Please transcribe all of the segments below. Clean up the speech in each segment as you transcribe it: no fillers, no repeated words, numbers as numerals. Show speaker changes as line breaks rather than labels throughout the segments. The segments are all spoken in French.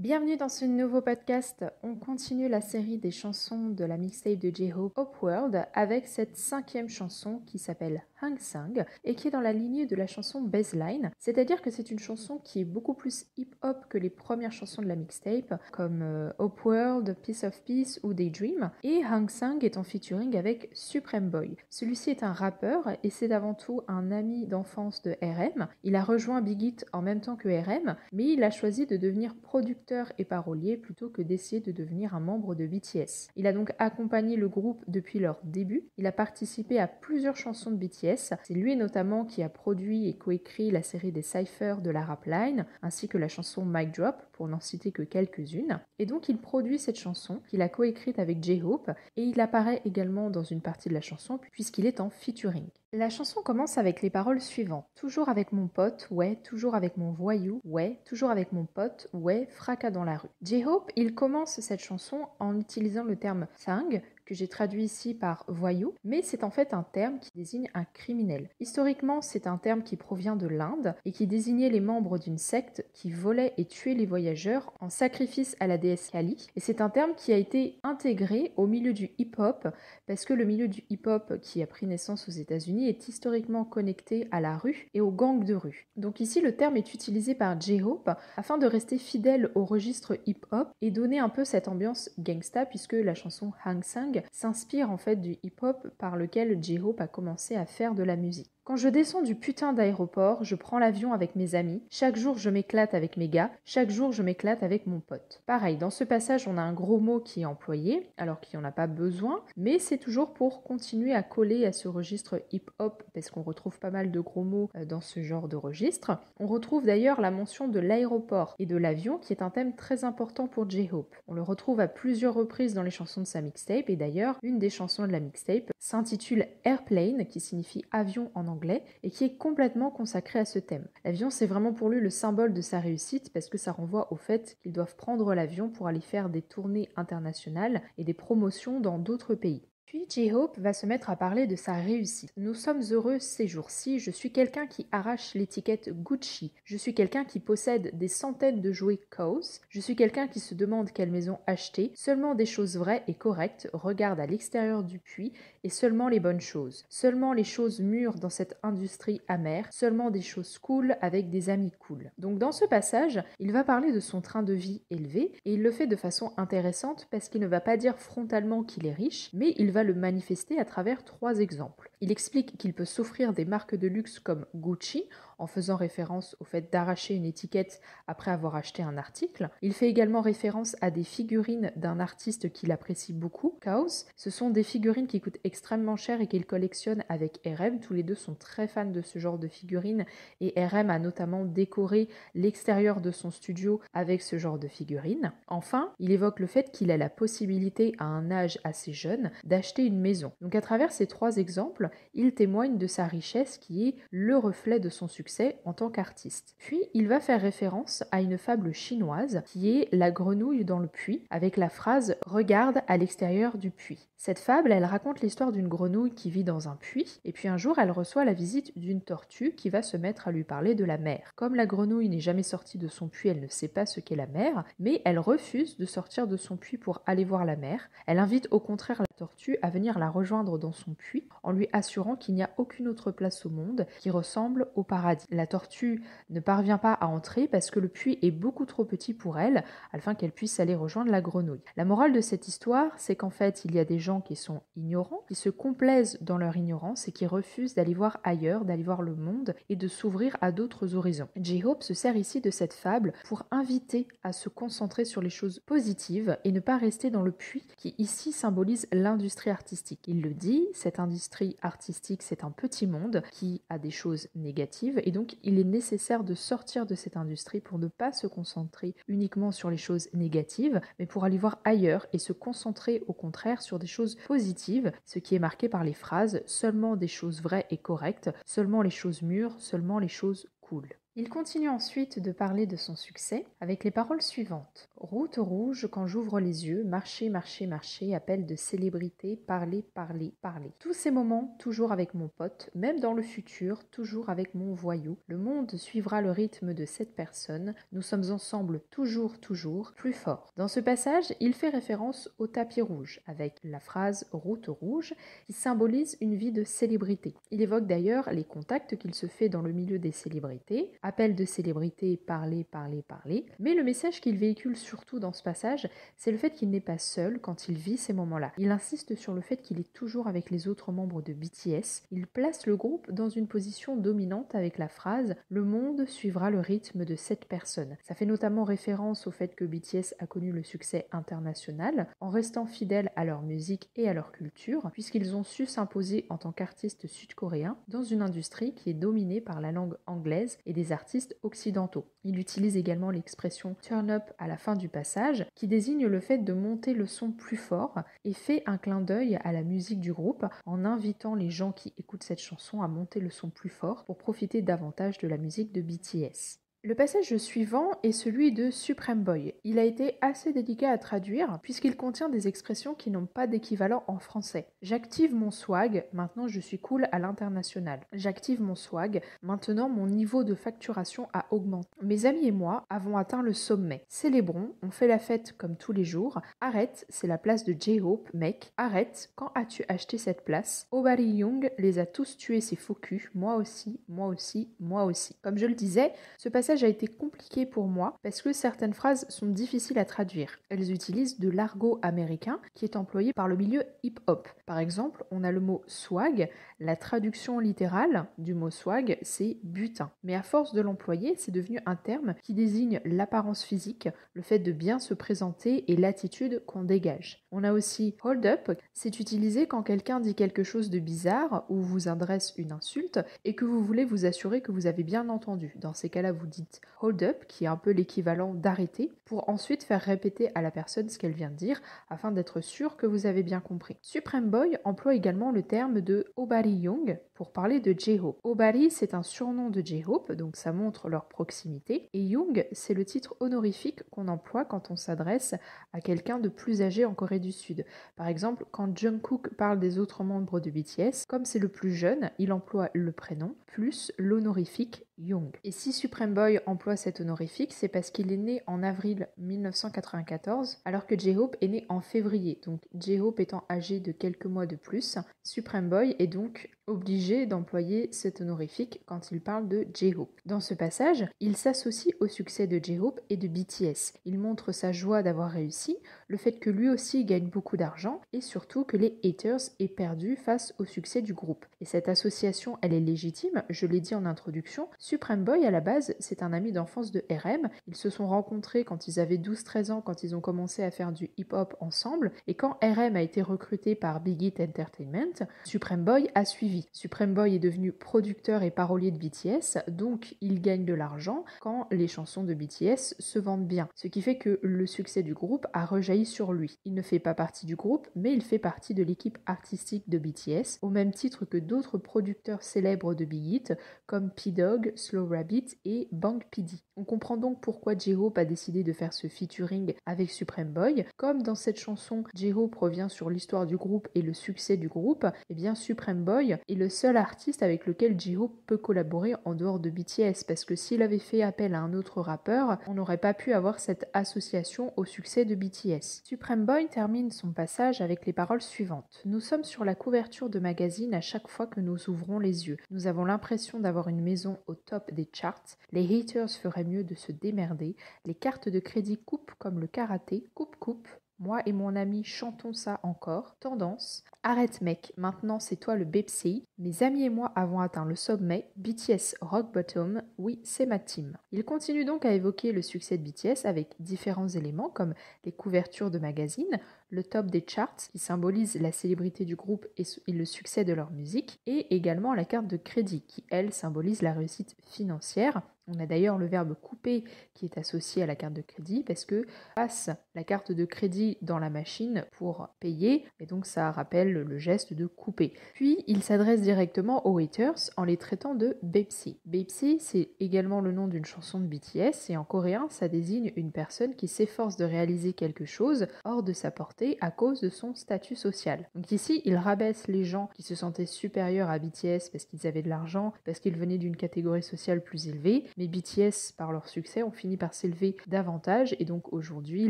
Bienvenue dans ce nouveau podcast. On continue la série des chansons de la mixtape de J-Hope Upworld avec cette 5e chanson qui s'appelle Hang Sang et qui est dans la lignée de la chanson Baseline, c'est-à-dire que c'est une chanson qui est beaucoup plus hip-hop que les premières chansons de la mixtape comme Upworld, Piece of Peace ou Daydream, et Hang Sang est en featuring avec Supreme Boy. Celui-ci est un rappeur et c'est avant tout un ami d'enfance de RM. Il a rejoint Big Hit en même temps que RM, mais il a choisi de devenir producteur et parolier plutôt que d'essayer de devenir un membre de BTS. Il a donc accompagné le groupe depuis leur début. Il a participé à plusieurs chansons de BTS. C'est lui notamment qui a produit et coécrit la série des cyphers de la rap line, ainsi que la chanson Mic Drop, pour n'en citer que quelques-unes. Et donc il produit cette chanson qu'il a coécrite avec J-Hope et il apparaît également dans une partie de la chanson puisqu'il est en featuring. La chanson commence avec les paroles suivantes. Toujours avec mon pote, ouais, toujours avec mon voyou, ouais, toujours avec mon pote, ouais, fracas dans la rue. J-Hope, il commence cette chanson en utilisant le terme thang, que j'ai traduit ici par voyou, mais c'est en fait un terme qui désigne un criminel. Historiquement, c'est un terme qui provient de l'Inde et qui désignait les membres d'une secte qui volaient et tuaient les voyageurs en sacrifice à la déesse Kali. Et c'est un terme qui a été intégré au milieu du hip-hop parce que le milieu du hip-hop qui a pris naissance aux États-Unis est historiquement connecté à la rue et aux gangs de rue. Donc ici, le terme est utilisé par J-Hope afin de rester fidèle au registre hip-hop et donner un peu cette ambiance gangsta puisque la chanson Hang Sang s'inspire en fait du hip-hop par lequel J-Hope a commencé à faire de la musique. Quand je descends du putain d'aéroport, je prends l'avion avec mes amis. Chaque jour, je m'éclate avec mes gars. Chaque jour, je m'éclate avec mon pote. Pareil, dans ce passage, on a un gros mot qui est employé, alors qu'il n'y en a pas besoin, mais c'est toujours pour continuer à coller à ce registre hip-hop, parce qu'on retrouve pas mal de gros mots dans ce genre de registre. On retrouve d'ailleurs la mention de l'aéroport et de l'avion, qui est un thème très important pour J-Hope. On le retrouve à plusieurs reprises dans les chansons de sa mixtape, et d'ailleurs, une des chansons de la mixtape s'intitule Airplane, qui signifie avion en anglais, et qui est complètement consacré à ce thème. L'avion, c'est vraiment pour lui le symbole de sa réussite parce que ça renvoie au fait qu'ils doivent prendre l'avion pour aller faire des tournées internationales et des promotions dans d'autres pays. Puis J-Hope va se mettre à parler de sa réussite. Nous sommes heureux ces jours-ci, je suis quelqu'un qui arrache l'étiquette Gucci, je suis quelqu'un qui possède des centaines de jouets Kaws, je suis quelqu'un qui se demande quelle maison acheter, seulement des choses vraies et correctes, regarde à l'extérieur du puits et seulement les bonnes choses, seulement les choses mûres dans cette industrie amère, seulement des choses cool avec des amis cool. Donc dans ce passage, il va parler de son train de vie élevé et il le fait de façon intéressante parce qu'il ne va pas dire frontalement qu'il est riche, mais il va le manifester à travers 3 exemples. Il explique qu'il peut s'offrir des marques de luxe comme Gucci, en faisant référence au fait d'arracher une étiquette après avoir acheté un article. Il fait également référence à des figurines d'un artiste qu'il apprécie beaucoup, Kaws. Ce sont des figurines qui coûtent extrêmement cher et qu'il collectionne avec RM. Tous les deux sont très fans de ce genre de figurines et RM a notamment décoré l'extérieur de son studio avec ce genre de figurines. Enfin, il évoque le fait qu'il a la possibilité à un âge assez jeune d'acheter une maison. Donc à travers ces 3 exemples, il témoigne de sa richesse qui est le reflet de son succès en tant qu'artiste. Puis il va faire référence à une fable chinoise qui est la grenouille dans le puits avec la phrase « Regarde à l'extérieur du puits ». Cette fable, elle raconte l'histoire d'une grenouille qui vit dans un puits et puis un jour elle reçoit la visite d'une tortue qui va se mettre à lui parler de la mer. Comme la grenouille n'est jamais sortie de son puits, elle ne sait pas ce qu'est la mer, mais elle refuse de sortir de son puits pour aller voir la mer. Elle invite au contraire la tortue à venir la rejoindre dans son puits en lui assurant qu'il n'y a aucune autre place au monde qui ressemble au paradis. La tortue ne parvient pas à entrer parce que le puits est beaucoup trop petit pour elle afin qu'elle puisse aller rejoindre la grenouille. La morale de cette histoire, c'est qu'en fait, il y a des gens qui sont ignorants, qui se complaisent dans leur ignorance et qui refusent d'aller voir ailleurs, d'aller voir le monde et de s'ouvrir à d'autres horizons. J-Hope se sert ici de cette fable pour inviter à se concentrer sur les choses positives et ne pas rester dans le puits qui ici symbolise l'industrie artistique. Il le dit, cette industrie artistique, c'est un petit monde qui a des choses négatives et donc il est nécessaire de sortir de cette industrie pour ne pas se concentrer uniquement sur les choses négatives, mais pour aller voir ailleurs et se concentrer au contraire sur des choses positives, ce qui est marqué par les phrases « seulement des choses vraies et correctes, seulement les choses mûres, seulement les choses cool ». Il continue ensuite de parler de son succès avec les paroles suivantes. Route rouge, quand j'ouvre les yeux, marcher, marcher, marcher, appel de célébrité, parler, parler, parler. Tous ces moments, toujours avec mon pote, même dans le futur, toujours avec mon voyou. Le monde suivra le rythme de cette personne. Nous sommes ensemble toujours, toujours, plus fort. Dans ce passage, il fait référence au tapis rouge, avec la phrase route rouge, qui symbolise une vie de célébrité. Il évoque d'ailleurs les contacts qu'il se fait dans le milieu des célébrités, appel de célébrité, parler, parler, parler. Mais le message qu'il véhicule surtout dans ce passage, c'est le fait qu'il n'est pas seul quand il vit ces moments-là. Il insiste sur le fait qu'il est toujours avec les autres membres de BTS. Il place le groupe dans une position dominante avec la phrase « Le monde suivra le rythme de cette personne ». Ça fait notamment référence au fait que BTS a connu le succès international en restant fidèles à leur musique et à leur culture, puisqu'ils ont su s'imposer en tant qu'artistes sud-coréens dans une industrie qui est dominée par la langue anglaise et des artistes occidentaux. Il utilise également l'expression « turn up » à la fin du passage, qui désigne le fait de monter le son plus fort et fait un clin d'œil à la musique du groupe en invitant les gens qui écoutent cette chanson à monter le son plus fort pour profiter davantage de la musique de BTS. Le passage suivant est celui de Supreme Boy. Il a été assez délicat à traduire puisqu'il contient des expressions qui n'ont pas d'équivalent en français. J'active mon swag, maintenant je suis cool à l'international. J'active mon swag, maintenant mon niveau de facturation a augmenté. Mes amis et moi avons atteint le sommet. Célébrons, on fait la fête comme tous les jours. Arrête, c'est la place de J-Hope, mec. Arrête, quand as-tu acheté cette place? Obari Young les a tous tués ces faux culs, moi aussi, moi aussi, moi aussi. Comme je le disais, ce passage a été compliqué pour moi parce que certaines phrases sont difficiles à traduire. Elles utilisent de l'argot américain qui est employé par le milieu hip-hop. Par exemple, on a le mot swag, la traduction littérale du mot swag, c'est butin. Mais à force de l'employer, c'est devenu un terme qui désigne l'apparence physique, le fait de bien se présenter et l'attitude qu'on dégage. On a aussi hold up, c'est utilisé quand quelqu'un dit quelque chose de bizarre ou vous adresse une insulte et que vous voulez vous assurer que vous avez bien entendu. Dans ces cas-là, vous dites hold up, qui est un peu l'équivalent d'arrêter, pour ensuite faire répéter à la personne ce qu'elle vient de dire, afin d'être sûr que vous avez bien compris. Supreme Boy emploie également le terme de Obari Young pour parler de J-Hope. Obari, c'est un surnom de J-Hope, donc ça montre leur proximité, et Young, c'est le titre honorifique qu'on emploie quand on s'adresse à quelqu'un de plus âgé en Corée du Sud. Par exemple, quand Jungkook parle des autres membres de BTS, comme c'est le plus jeune, il emploie le prénom plus l'honorifique Young. Et si Supreme Boy emploie cet honorifique, c'est parce qu'il est né en avril 1994, alors que J-Hope est né en février. Donc J-Hope étant âgé de quelques mois de plus, Supreme Boy est donc obligé d'employer cet honorifique quand il parle de J-Hope. Dans ce passage, il s'associe au succès de J-Hope et de BTS. Il montre sa joie d'avoir réussi, le fait que lui aussi gagne beaucoup d'argent et surtout que les haters aient perdu face au succès du groupe. Et cette association, elle est légitime, je l'ai dit en introduction. Supreme Boy, à la base, c'est un ami d'enfance de RM. Ils se sont rencontrés quand ils avaient 12-13 ans, quand ils ont commencé à faire du hip-hop ensemble. Et quand RM a été recruté par Big Hit Entertainment, Supreme Boy a suivi. Supreme Boy est devenu producteur et parolier de BTS, donc il gagne de l'argent quand les chansons de BTS se vendent bien. Ce qui fait que le succès du groupe a rejailli sur lui. Il ne fait pas partie du groupe, mais il fait partie de l'équipe artistique de BTS, au même titre que d'autres producteurs célèbres de Big Hit, comme P-Dog, Slow Rabbit et Bang PD. On comprend donc pourquoi J-Hope a décidé de faire ce featuring avec Supreme Boy. Comme dans cette chanson, J-Hope revient sur l'histoire du groupe et le succès du groupe, et bien Supreme Boy est le seul artiste avec lequel J-Hope peut collaborer en dehors de BTS, parce que s'il avait fait appel à un autre rappeur, on n'aurait pas pu avoir cette association au succès de BTS. Supreme Boy termine son passage avec les paroles suivantes. Nous sommes sur la couverture de magazine à chaque fois que nous ouvrons les yeux. Nous avons l'impression d'avoir une maison au top des charts. Les haters feraient mieux de se démerder. Les cartes de crédit coupent comme le karaté. Coupe. Moi et mon ami chantons ça encore. Tendance. Arrête mec, maintenant c'est toi le Bepsi. Mes amis et moi avons atteint le sommet. BTS Rock Bottom. Oui, c'est ma team. Il continue donc à évoquer le succès de BTS avec différents éléments comme les couvertures de magazines, le top des charts qui symbolise la célébrité du groupe et le succès de leur musique, et également la carte de crédit qui, elle, symbolise la réussite financière. On a d'ailleurs le verbe couper qui est associé à la carte de crédit parce que passe la carte de crédit dans la machine pour payer et donc ça rappelle le geste de couper. Puis il s'adresse directement aux haters en les traitant de Bepsi. Bepsi, c'est également le nom d'une chanson de BTS et en coréen ça désigne une personne qui s'efforce de réaliser quelque chose hors de sa portée à cause de son statut social. Donc ici il rabaisse les gens qui se sentaient supérieurs à BTS parce qu'ils avaient de l'argent, parce qu'ils venaient d'une catégorie sociale plus élevée, mais BTS, par leur succès, ont fini par s'élever davantage et donc aujourd'hui,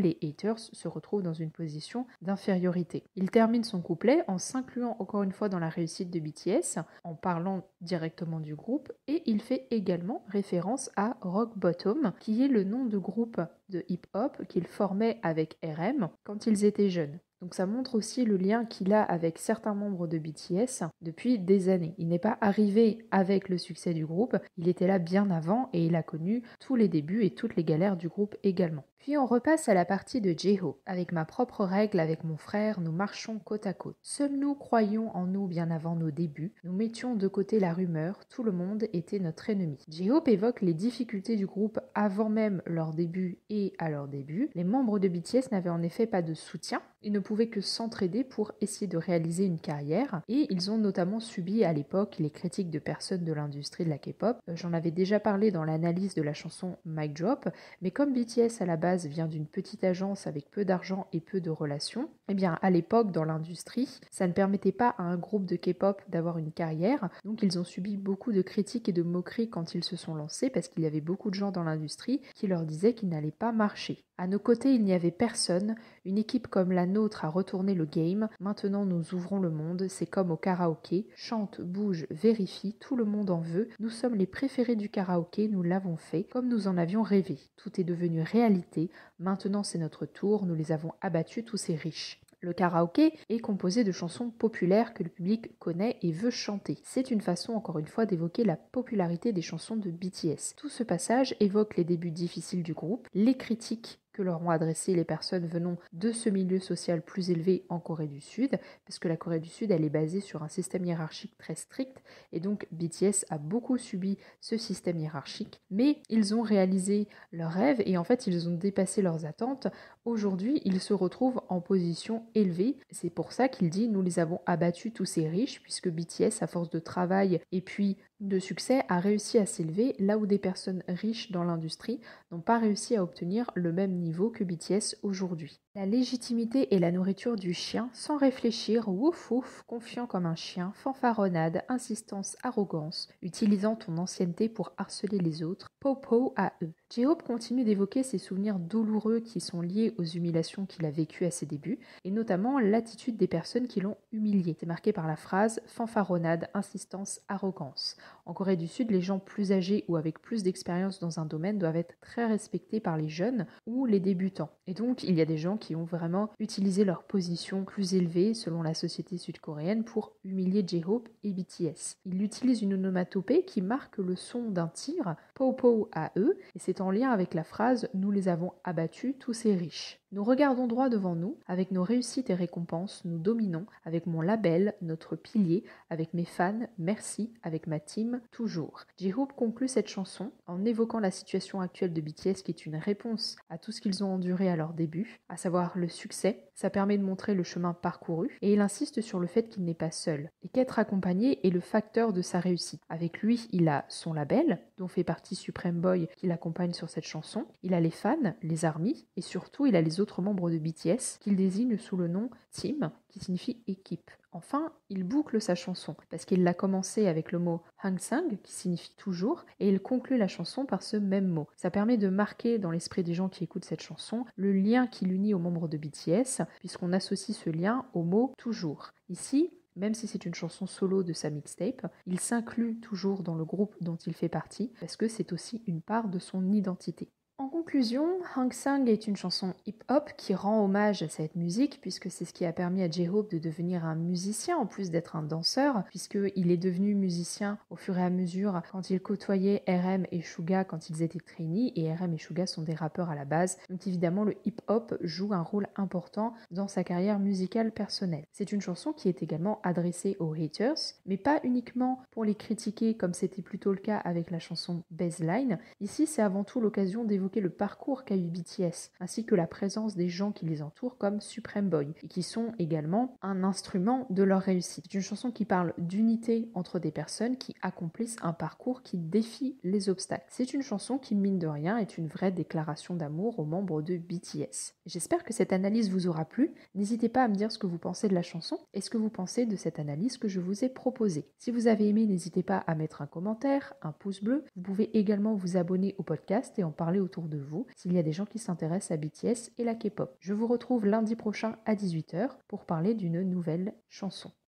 les haters se retrouvent dans une position d'infériorité. Il termine son couplet en s'incluant encore une fois dans la réussite de BTS, en parlant directement du groupe et il fait également référence à Rock Bottom, qui est le nom de groupe de hip-hop qu'il formait avec RM quand ils étaient jeunes. Donc ça montre aussi le lien qu'il a avec certains membres de BTS depuis des années. Il n'est pas arrivé avec le succès du groupe, il était là bien avant et il a connu tous les débuts et toutes les galères du groupe également. Puis on repasse à la partie de J-Hope. Avec ma propre règle, avec mon frère, nous marchons côte à côte. Seuls nous croyions en nous bien avant nos débuts. Nous mettions de côté la rumeur, tout le monde était notre ennemi. J-Hope évoque les difficultés du groupe avant même leur début et à leur début. Les membres de BTS n'avaient en effet pas de soutien. Ils ne pouvaient que s'entraider pour essayer de réaliser une carrière et ils ont notamment subi à l'époque les critiques de personnes de l'industrie de la K-pop. J'en avais déjà parlé dans l'analyse de la chanson Mic Drop, mais comme BTS à la base vient d'une petite agence avec peu d'argent et peu de relations, eh bien à l'époque dans l'industrie, ça ne permettait pas à un groupe de K-pop d'avoir une carrière, donc ils ont subi beaucoup de critiques et de moqueries quand ils se sont lancés parce qu'il y avait beaucoup de gens dans l'industrie qui leur disaient qu'ils n'allaient pas marcher. À nos côtés, il n'y avait personne. Une équipe comme la nôtre a retourné le game. Maintenant, nous ouvrons le monde. C'est comme au karaoké. Chante, bouge, vérifie. Tout le monde en veut. Nous sommes les préférés du karaoké. Nous l'avons fait comme nous en avions rêvé. Tout est devenu réalité. Maintenant, c'est notre tour. Nous les avons abattus, tous ces riches. Le karaoké est composé de chansons populaires que le public connaît et veut chanter. C'est une façon, encore une fois, d'évoquer la popularité des chansons de BTS. Tout ce passage évoque les débuts difficiles du groupe, les critiques que leur ont adressé les personnes venant de ce milieu social plus élevé en Corée du Sud, parce que la Corée du Sud, elle est basée sur un système hiérarchique très strict, et donc BTS a beaucoup subi ce système hiérarchique, mais ils ont réalisé leurs rêves, et en fait, ils ont dépassé leurs attentes. Aujourd'hui, ils se retrouvent en position élevée, c'est pour ça qu'il dit « nous les avons abattus tous ces riches », puisque BTS, à force de travail et puis de succès, a réussi à s'élever là où des personnes riches dans l'industrie n'ont pas réussi à obtenir le même niveau que BTS aujourd'hui. La légitimité et la nourriture du chien, sans réfléchir, wouf wouf, confiant comme un chien, fanfaronnade, insistance, arrogance, utilisant ton ancienneté pour harceler les autres, po à eux. J-Hope continue d'évoquer ses souvenirs douloureux qui sont liés aux humiliations qu'il a vécues à ses débuts, et notamment l'attitude des personnes qui l'ont humilié. C'est marqué par la phrase fanfaronnade, insistance, arrogance. En Corée du Sud, les gens plus âgés ou avec plus d'expérience dans un domaine doivent être très respectés par les jeunes ou les débutants. Et donc, il y a des gens qui ont vraiment utilisé leur position plus élevée selon la société sud-coréenne pour humilier J-Hope et BTS. Il utilise une onomatopée qui marque le son d'un tir, po à eux, et c'est en lien avec la phrase « Nous les avons abattus, tous ces riches ». Nous regardons droit devant nous, avec nos réussites et récompenses, nous dominons, avec mon label, notre pilier, avec mes fans, merci, avec ma team, toujours. J-Hope conclut cette chanson en évoquant la situation actuelle de BTS qui est une réponse à tout ce qu'ils ont enduré à leur début, à savoir le succès. Ça permet de montrer le chemin parcouru et il insiste sur le fait qu'il n'est pas seul et qu'être accompagné est le facteur de sa réussite. Avec lui, il a son label, dont fait partie Supreme Boy qui l'accompagne sur cette chanson. Il a les fans, les ARMY et surtout il a les autres membres de BTS qu'il désigne sous le nom Team qui signifie équipe. Enfin, il boucle sa chanson parce qu'il l'a commencé avec le mot Hangsang qui signifie toujours et il conclut la chanson par ce même mot. Ça permet de marquer dans l'esprit des gens qui écoutent cette chanson le lien qui l'unit aux membres de BTS puisqu'on associe ce lien au mot toujours. Ici, même si c'est une chanson solo de sa mixtape, il s'inclut toujours dans le groupe dont il fait partie parce que c'est aussi une part de son identité. En conclusion, Hang Sang est une chanson hip-hop qui rend hommage à cette musique puisque c'est ce qui a permis à J-Hope de devenir un musicien en plus d'être un danseur puisqu'il est devenu musicien au fur et à mesure quand il côtoyait RM et Suga quand ils étaient trainees et RM et Suga sont des rappeurs à la base. Donc évidemment le hip-hop joue un rôle important dans sa carrière musicale personnelle. C'est une chanson qui est également adressée aux haters mais pas uniquement pour les critiquer comme c'était plutôt le cas avec la chanson Baseline. Ici c'est avant tout l'occasion d'évoquer le parcours qu'a eu BTS, ainsi que la présence des gens qui les entourent comme Supreme Boy, et qui sont également un instrument de leur réussite. C'est une chanson qui parle d'unité entre des personnes qui accomplissent un parcours qui défie les obstacles. C'est une chanson qui, mine de rien, est une vraie déclaration d'amour aux membres de BTS. J'espère que cette analyse vous aura plu. N'hésitez pas à me dire ce que vous pensez de la chanson et ce que vous pensez de cette analyse que je vous ai proposée. Si vous avez aimé, n'hésitez pas à mettre un commentaire, un pouce bleu. Vous pouvez également vous abonner au podcast et en parler autour de vous s'il y a des gens qui s'intéressent à BTS et la K-pop. Je vous retrouve lundi prochain à 18h pour parler d'une nouvelle chanson.